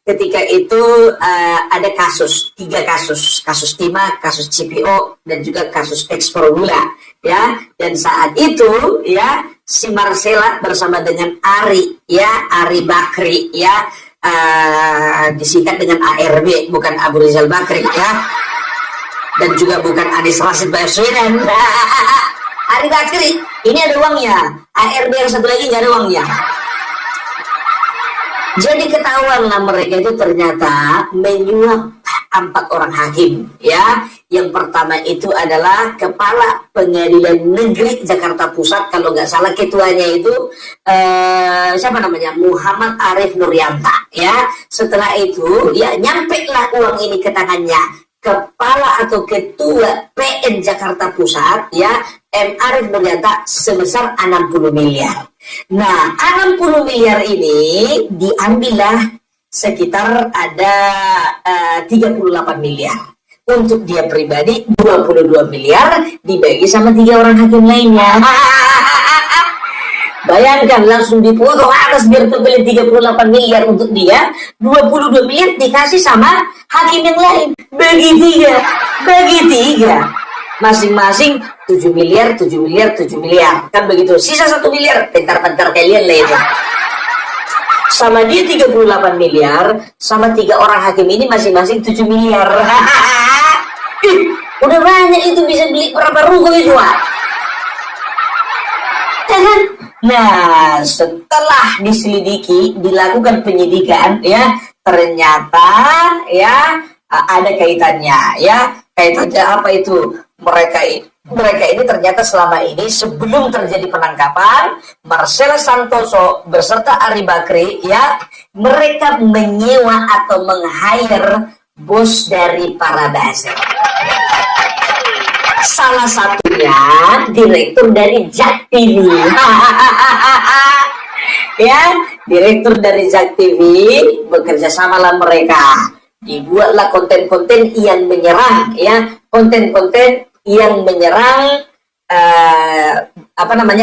ketika itu ada tiga kasus timah, kasus CPO dan juga kasus ekspor gula ya. Dan saat itu ya si Marcella bersama dengan Ari Bakri ya, disingkat dengan ARB, bukan Abu Rizal Bakri ya, dan juga bukan Anies Rashid Baswedan. Ari Bakri ini ada uangnya, ARB yang satu lagi nggak ada uangnya. Jadi ketahuanlah mereka itu ternyata menyuap 4 orang hakim ya. Yang pertama itu adalah Kepala Pengadilan Negeri Jakarta Pusat, kalau nggak salah ketuanya itu siapa namanya, Muhammad Arif Nuryanta ya. Setelah itu ya nyampe lah uang ini ke tangannya Kepala atau Ketua PN Jakarta Pusat ya, M. Arif Nuryanta, sebesar 60 miliar. Nah, 60 miliar ini diambillah sekitar ada 38 miliar. Untuk dia pribadi 22 miliar dibagi sama 3 orang hakim lainnya. Bayangkan, langsung dipotong atas biar kembali 38 miliar untuk dia, 22 miliar dikasih sama hakim yang lain. Bagi tiga. Masing-masing 7 miliar. Kan begitu. Sisa 1 miliar, bentar-bentar kalian lah itu. Sama dia 38 miliar, sama 3 orang hakim ini masing-masing 7 miliar. Udah banyak itu, bisa beli berapa ruko itu, Nah, setelah diselidiki, dilakukan penyidikan ya, ternyata ya ada kaitannya ya. Kaitannya apa itu? Mereka ini ternyata selama ini sebelum terjadi penangkapan Marcella Santoso beserta Ari Bakri ya, mereka menyewa atau meng-hire bos dari para buzzer. Salah satunya direktur dari Jak TV. Ya, direktur dari Jak TV bekerja samalah mereka. Dibuatlah konten-konten yang menyerang ya, konten-konten yang menyerang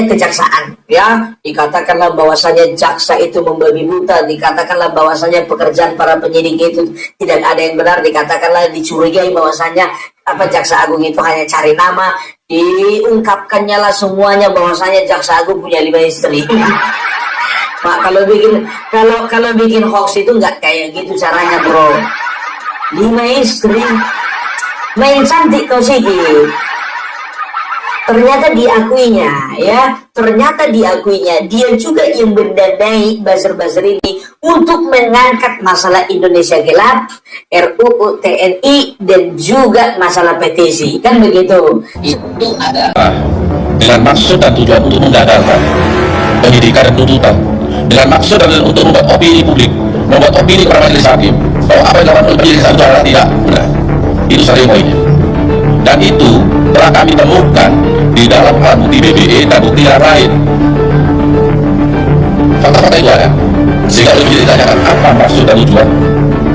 kejaksaan ya. Dikatakanlah bahwasanya jaksa itu membabi buta, dikatakanlah bahwasanya pekerjaan para penyidik itu tidak ada yang benar, dikatakanlah dicurigai bahwasanya jaksa agung itu hanya cari nama, diungkapkannya lah semuanya bahwasanya jaksa agung punya 5 istri. Pak, kalau bikin hoax itu nggak kayak gitu caranya, bro. 5 istri, main cantik kau sih. Ternyata diakuinya dia juga yang mendanai buzzer-buzzer ini untuk mengangkat masalah Indonesia Gelap, RUU TNI, dan juga masalah petisi, kan begitu. Itu ada dengan maksud dan tujuan untuk menggagalkan penyidikan dan tuntutan, dengan maksud dan untuk membuat opini publik, membuat opini para majelis hakim bahwa apa yang dilakukan oleh penyidik itu adalah tidak benar. Itu sering poinnya, dan itu telah kami temukan di dalam alat bukti BBE dan bukti yang lain. Fakta-fakta itu ada, sehingga lebih ditanyakan apa maksud dan tujuan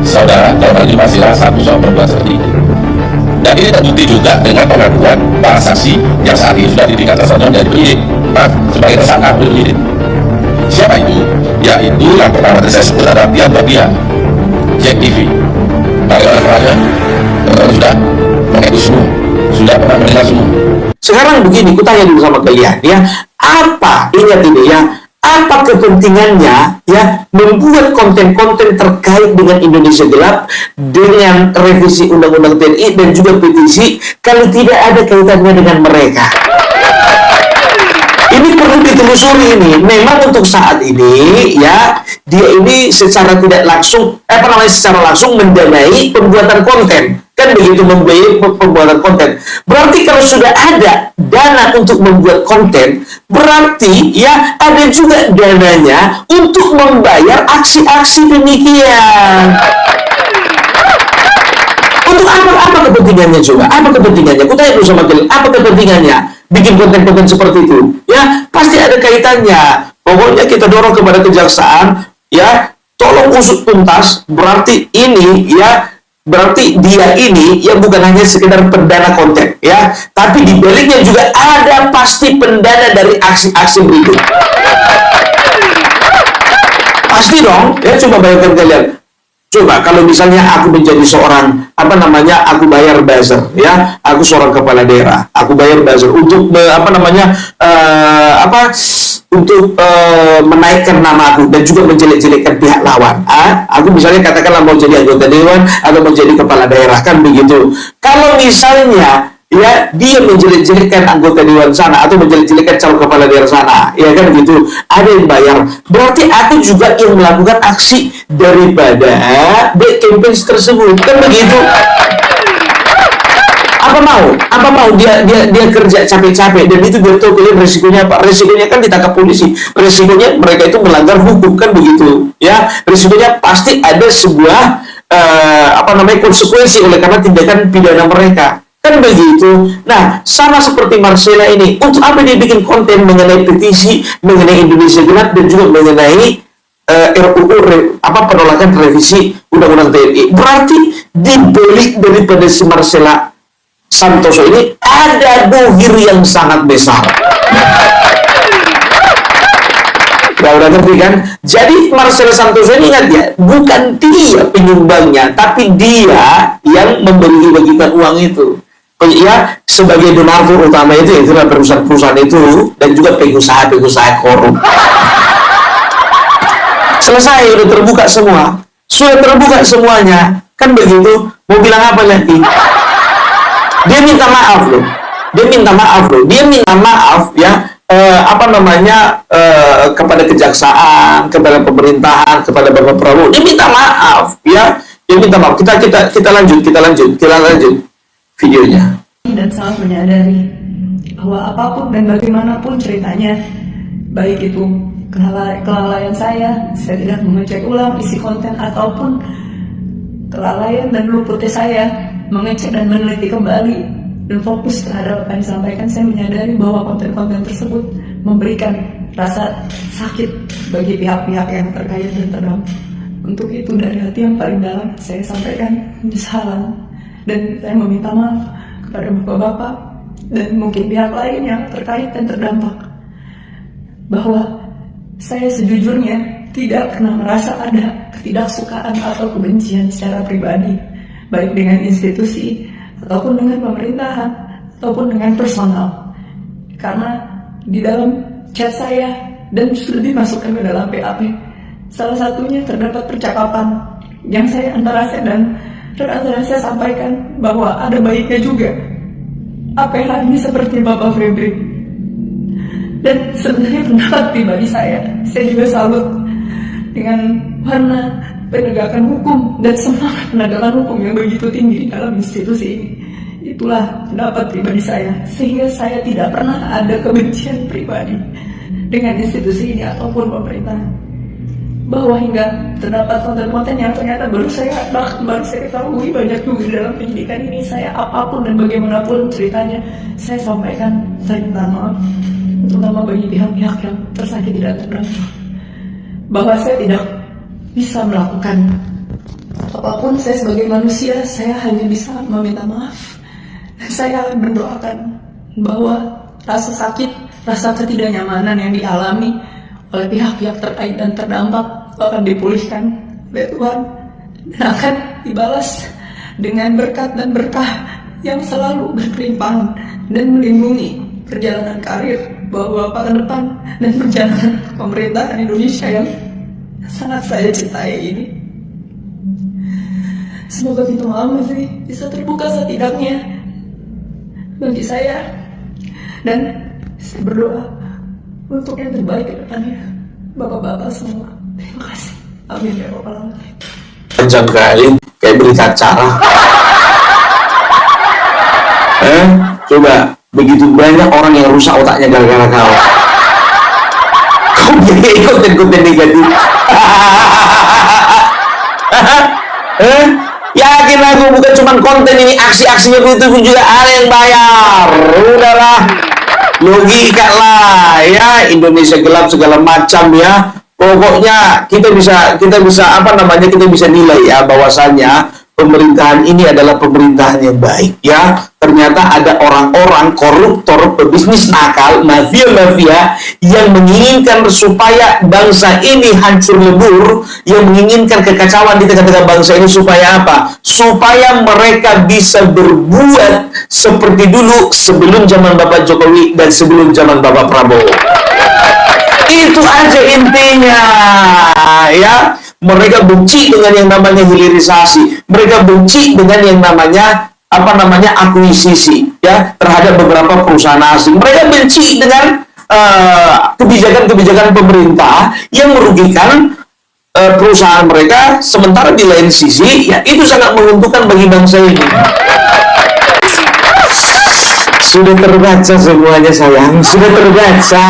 saudara dalam hal ini masih satu soal perbuatan seperti ini. Dan ini terbukti juga dengan pengakuan para saksi yang saat ini sudah ditingkatkan statusnya menjadi penyidik, sebagai tersangka penyidik. Siapa itu? Yaitu yang pertama saya sebut adalah Tian Babian, Jak TV. Bagaimana sudah mengenai semua, sudah pernah mendengar semua. Sekarang begini, kutanya dulu sama kalian ya, apa, ingat ini ya, apa kepentingannya ya membuat konten-konten terkait dengan Indonesia Gelap, dengan revisi Undang-Undang TNI dan juga petisi, kalau tidak ada kaitannya dengan mereka? Ini perlu ditelusuri ini. Memang untuk saat ini ya, dia ini secara tidak langsung secara langsung mendanai pembuatan konten. Kan begitu, membiayai pembuatan konten. Berarti kalau sudah ada dana untuk membuat konten, berarti ya ada juga dananya untuk membayar aksi-aksi demikian. Untuk apa kepentingannya coba? Apa kepentingannya? Aku tanya dulu sama kalian, apa kepentingannya bikin konten-konten seperti itu? Ya, pasti ada kaitannya. Pokoknya kita dorong kepada kejaksaan, ya, tolong usut tuntas. Berarti dia ini ya bukan hanya sekedar pendana konten ya, tapi di baliknya juga ada pasti pendana dari aksi-aksi berikut. Pasti dong ya, coba bayangkan kalian, Coba kalau misalnya aku menjadi seorang aku bayar buzzer, ya, aku seorang kepala daerah, aku bayar buzzer untuk untuk menaikkan nama aku dan juga menjelek-jelekkan pihak lawan. Aku misalnya katakanlah mau jadi anggota dewan atau mau jadi kepala daerah, kan begitu. Kalau misalnya ya dia menjelek-jelekkan anggota dewan sana atau menjelek-jelekkan calon kepala daerah sana, ya kan gitu, ada yang bayar, berarti aku juga yang melakukan aksi daripada bad campaigns tersebut, kan begitu. Apa mau dia kerja capek-capek dan itu dia tahu kalian resikonya apa? Resikonya kan ditangkap polisi, resikonya mereka itu melanggar hukum, kan begitu ya. Resikonya pasti ada sebuah konsekuensi oleh karena tindakan pidana mereka, kan begitu. Nah, sama seperti Marcella ini, untuk apa dia bikin konten mengenai petisi, mengenai Indonesia Gelap dan juga mengenai RUU penolakan revisi Undang-Undang TNI? Berarti dibalik daripada si Marcella Santoso ini ada buhir yang sangat besar. Udah ngerti kan? Jadi Marcella Santoso ini, ingat ya, bukan dia penyumbangnya, tapi dia yang membagi-bagikan uang itu. Ya, sebagai donatur utama itu itulah perusahaan-perusahaan itu dan juga pengusaha-pengusaha korup. Selesai, udah terbuka semua. Sudah terbuka semuanya. Kan begitu. Mau bilang apa lagi? Dia minta maaf loh. Dia minta maaf ya, kepada kejaksaan, kepada pemerintahan, kepada Bapak Prabowo. Dia minta maaf ya. Dia minta maaf. Kita lanjut videonya. Dan sangat menyadari bahwa apapun dan bagaimanapun ceritanya, baik itu kelalaian saya tidak mengecek ulang isi konten, ataupun kelalaian dan luputnya saya mengecek dan meneliti kembali dan fokus terhadap apa yang disampaikan, saya menyadari bahwa konten-konten tersebut memberikan rasa sakit bagi pihak-pihak yang terkait dan terdampak. Untuk itu dari hati yang paling dalam saya sampaikan penyesalan dan saya meminta maaf kepada bapak-bapak dan mungkin pihak lain yang terkait dan terdampak, bahwa saya sejujurnya tidak pernah merasa ada ketidaksukaan atau kebencian secara pribadi, baik dengan institusi ataupun dengan pemerintahan ataupun dengan personal. Karena di dalam chat saya dan sudah dimasukkan ke dalam PAP, salah satunya terdapat percakapan yang saya antara saya sampaikan bahwa ada baiknya juga APH ini seperti Bapak Febri. Dan sebenarnya pendapat pribadi saya juga salut dengan warna penegakan hukum dan semangat penegakan hukum yang begitu tinggi di dalam institusi ini. Itulah pendapat pribadi saya, sehingga saya tidak pernah ada kebencian pribadi dengan institusi ini ataupun pemerintahan. Bahwa hingga terdapat konten-konten yang ternyata baru saya ketahui banyak juga dalam pendidikan ini, saya apapun dan bagaimanapun ceritanya saya sampaikan. Saya minta maaf terutama bagi pihak-pihak yang tersakiti dan terdampak, bahwa saya tidak bisa melakukan apapun. Saya sebagai manusia, saya hanya bisa meminta maaf. Saya akan mendoakan bahwa rasa sakit, rasa ketidaknyamanan yang dialami oleh pihak-pihak terkait dan terdampak akan dipulihkan oleh Tuhan dan akan dibalas dengan berkat dan berkah yang selalu berkelimpahan dan melindungi perjalanan karir Bapak ke depan dan perjalanan pemerintahan Indonesia yang sangat saya cintai ini. Semoga pintu maaf masih bisa terbuka setidaknya bagi saya, dan saya berdoa untuk yang terbaik ke depannya Bapak-bapak semua. Terima kasih. Amin ya Rabbal Alamin. Panjang kali kayak berita acara. Coba, begitu banyak orang yang rusak otaknya gara-gara kau. Kau jadi konten-konten negatif. Yakin aku, bukan cuma konten ini, aksi-aksinya itu pun juga ada yang bayar. Udahlah, logika lah ya, Indonesia Gelap segala macam ya. Pokoknya kita bisa nilai ya bahwasannya pemerintahan ini adalah pemerintahan yang baik, ya. Ternyata ada orang-orang koruptor, pebisnis nakal, mafia-mafia yang menginginkan supaya bangsa ini hancur lebur, yang menginginkan kekacauan di tengah-tengah bangsa ini supaya apa? Supaya mereka bisa berbuat seperti dulu sebelum zaman Bapak Jokowi dan sebelum zaman Bapak Prabowo. Itu aja intinya, ya. Mereka benci dengan yang namanya hilirisasi. Mereka benci dengan yang namanya akuisisi, ya, terhadap beberapa perusahaan asing. Mereka benci dengan kebijakan-kebijakan pemerintah yang merugikan perusahaan mereka, sementara di lain sisi, ya, itu sangat menguntungkan bagi bangsa ini. Sudah terbaca semuanya, sayang. Sudah terbaca.